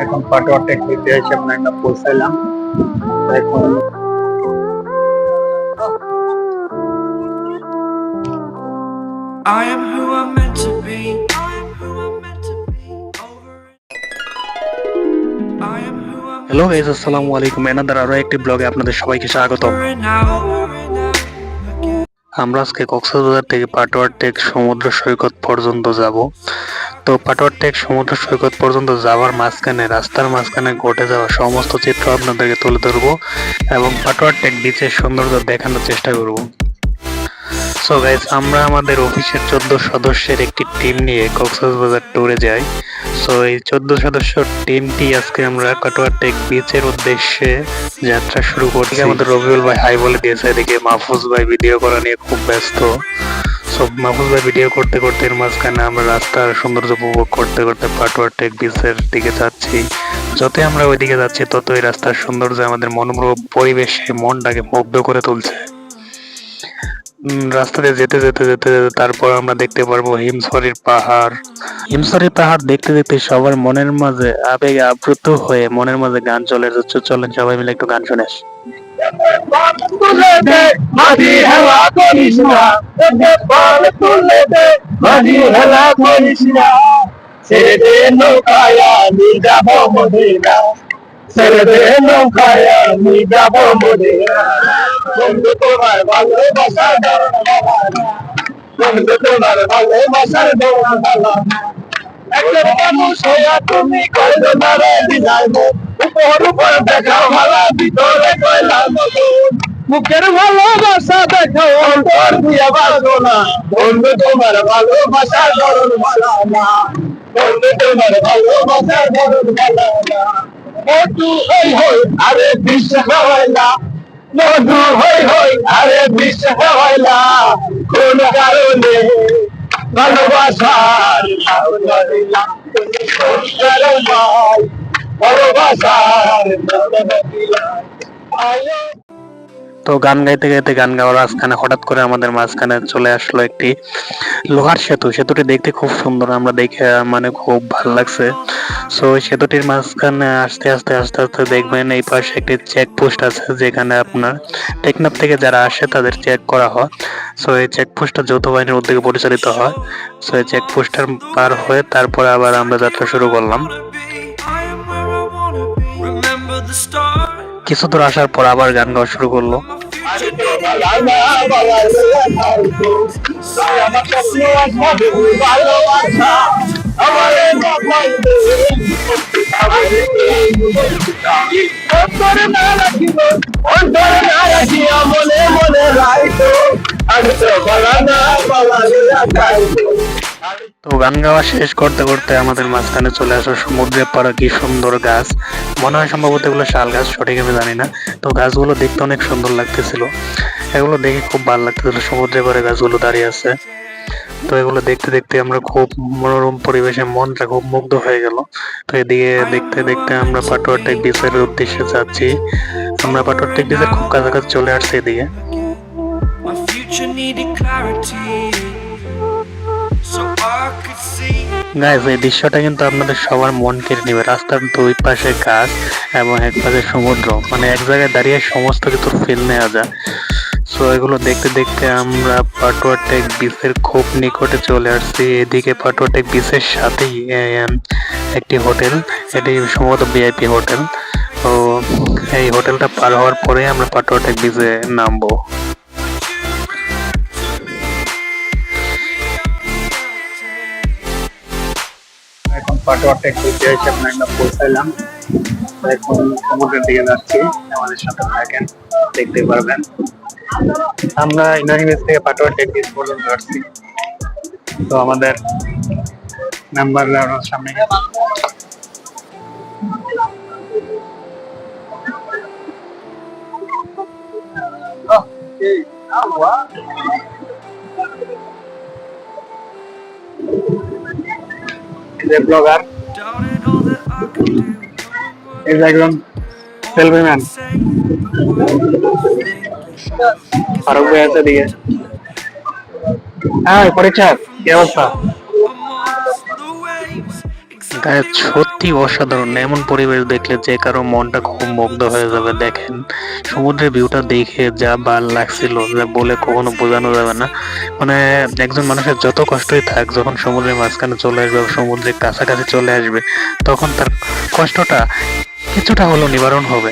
এখন পাটোয়ার টেক দিতে এসে আমরা একটা পৌঁছাইলাম এখন। I am who I'm meant to be. Hello guys, আসসালামু আলাইকুম। এনাদার আরো একটি ব্লগে আপনাদের সবাইকে স্বাগত। আমরা আজকে কক্সবাজার থেকে পাটোয়ার টেক সমুদ্র সৈকত পর্যন্ত যাব। তো পাটোয়ার টেক সমুদ্র সৈকত পর্যন্ত যাওয়ার মাঝখানে, রাস্তার মাঝখানে ঘটে যাওয়া সমস্ত চিত্র আপনাদেরকে তুলে ধরবো এবং পাটোয়ার টেক বিচের সৌন্দর্য দেখানোর চেষ্টা করব। সো গাইস, আমরা আমাদের অফিসের 14 সদস্যের একটি টিম নিয়ে কক্সবাজার ট্যুরে যাই। সো এই 14 সদস্য টিমটি আজকে আমরা পাটোয়ার টেক বিচের উদ্দেশ্যে যাত্রা শুরু করছি। আমাদের রবিউল ভাই হাই বলে দিয়েছে, এদিকে মাহফুজ ভাই ভিডিও করা নিয়ে খুব ব্যস্ত। সব মাহফুজ ভাই ভিডিও করতে করতে এর মাঝখানে আমরা রাস্তার সৌন্দর্য উপভোগ করতে করতে পাটোয়ার টেক বিচের দিকে যাচ্ছি। যতই আমরা ওইদিকে যাচ্ছি ততই রাস্তার সৌন্দর্য আমাদের মনোমুগ্ধ পরিবেশে মনটাকে মুগ্ধ করে তুলছে। রাস্তাতে যেতে যেতে যেতে যেতে তারপর আমরা দেখতে পারবো হিমছড়ির পাহাড়। হিমছড়ির পাহাড় দেখতে দেখতে সবার মনের মাঝে আবেগে আপ্লুত হয়ে মনের মাঝে গান চলে যাচ্ছে। চলেন সবাই মিলে একটু গান শুনে আসি। বন্ধু তোমার ভালোবাসার বন্ধু তোমার ভালোবাসার একটা মানুষ হইয়া তুমি কইলো না রে বিদায় উপর উপর দেখাও ভালা ভিতরে কইলা মুখের ভালোবাসা দেখো অন্তর দিয়া বাসো না। বন্ধু তোমার ভালোবাসার ধরন ভালো না, বন্ধু তোমার ভালোবাসার ধরন ভালো না। মধু হই হই আরে বিশ্বাস হয় না, মধু হই হই আরে বিশ্বাস হয় না। কোন কারণে ভালোবাসার তো গান গাইতে গাইতে গান গাওয়ার মাঝখানে হঠাৎ করে আমাদের মাঝখানে চলে আসলো একটি লোহার সেতু। সেতুটি দেখতে খুব সুন্দর, আমরা দেখে মানে খুব ভালো লাগছে। সো সেতুটির মাঝখানে আস্তে আস্তে আস্তে আস্তে দেখবেন এই পাশে একটি চেকপোস্ট আছে, যেখানে আপনার টেকনাফ থেকে যারা আসে তাদের চেক করা হয়। সো এই চেকপোস্টটা যৌথ বাহিনীর উদ্যোগে পরিচালিত হয়। সো এই চেকপোস্টটার পার হয়ে তারপরে আবার আমরা যাত্রা শুরু করলাম। কিছু দূর আসার পর আবার গান গাওয়া শুরু করলো। তো গান গাওয়া শেষ করতে করতে আমাদের মাঝখানে চলে আসো সমুদ্রের পাড়ে কি সুন্দর গাছ, মনে হয় সম্ভবত এগুলো শাল গাছ, সঠিক আমি জানি না। তো গাছগুলো দেখতে অনেক সুন্দর লাগতেছিল, এগুলো দেখে খুব ভালো লাগতেছিল। সমুদ্রের পাড়ে গাছগুলো দাঁড়িয়ে আছে, তো এগুলো দেখতে দেখতে আমরা খুব মনোরম পরিবেশে মনটা খুব মুগ্ধ হয়ে গেল। তো এদিকে দেখতে দেখতে আমরা পাটোয়ার টেক বিচের উদ্দেশ্যে যাচ্ছি। আমরা পাটোয়ার টেক বিচের খুব কাছাকাছি চলে আসছি। এদিকে গাইস, এই দৃশ্যটা কিন্তু আপনাদের সবার মন কেড়ে নেবে। রাস্তার দুই পাশে গাছ এবং এক পাশে সমুদ্র, মানে এক জায়গায় দাঁড়িয়ে সমস্ত কিছু ফিল নেওয়া যায়। সো এগুলো দেখতে দেখতে আমরা পাটোয়ার টেক বিচের খুব নিকটে চলে আসছি। এদিকে পাটোয়ার টেক বিচের সাথেই একটি হোটেল, এটি সম্ভবত ভিআইপি হোটেল। তো এই হোটেলটা পার হওয়ার পরে আমরা পাটোয়ার টেক বিচে নামবো। এখন পাটোয়ার টেক বিচে এসে আমরা পৌঁছাইলাম। এখন সমুদ্রের দিকে যাচ্ছি, আমাদের সাথে থাকেন, দেখতে পারবেন। আমরা ইনানিমেস থেকে পাটোয়ার টেক বিচ পর্যন্ত আসছি। তো আমাদের নাম্বার সামনে ব্লগার, এই একজন সেলফি ম্যান ফারুক ভাই আছে দিকে। হ্যাঁ, পরীক্ষা কি অবস্থা? গায়ে সত্যি অসাধারণ, এমন পরিবেশ দেখলে যে কারো মনটা খুব মুগ্ধ হয়ে যাবে। দেখেন সমুদ্রের ভিউটা দেখে যা ভাল লাগছিল যা বলে কখনো বোঝানো যাবে না। মানে একজন মানুষের যত কষ্টই থাক, যখন সমুদ্রের মাঝখানে চলে আসবে বা সমুদ্রের কাছাকাছি চলে আসবে, তখন তার কষ্টটা কিছুটা হলেও নিবারণ হবে।